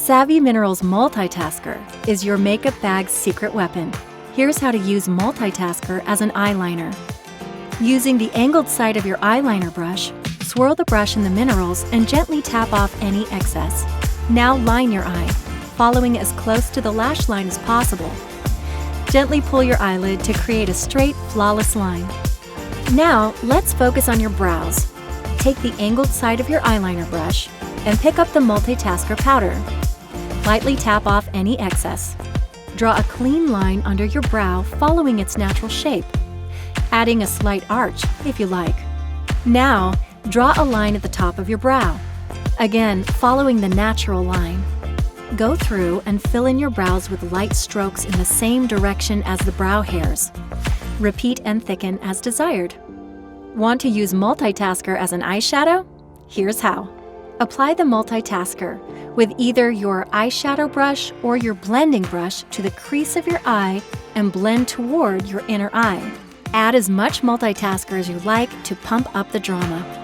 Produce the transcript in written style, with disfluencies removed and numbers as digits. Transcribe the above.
Savvy Minerals Multitasker is your makeup bag's secret weapon. Here's how to use Multitasker as an eyeliner. Using the angled side of your eyeliner brush, swirl the brush in the minerals and gently tap off any excess. Now line your eye, following as close to the lash line as possible. Gently pull your eyelid to create a straight, flawless line. Now, let's focus on your brows. Take the angled side of your eyeliner brush and pick up the Multitasker powder. Lightly tap off any excess. Draw a clean line under your brow following its natural shape, adding a slight arch if you like. Now, draw a line at the top of your brow, again following the natural line. Go through and fill in your brows with light strokes in the same direction as the brow hairs. Repeat and thicken as desired. Want to use Multitasker as an eyeshadow? Here's how. Apply the Multitasker with either your eyeshadow brush or your blending brush to the crease of your eye and blend toward your inner eye. Add as much Multitasker as you like to pump up the drama.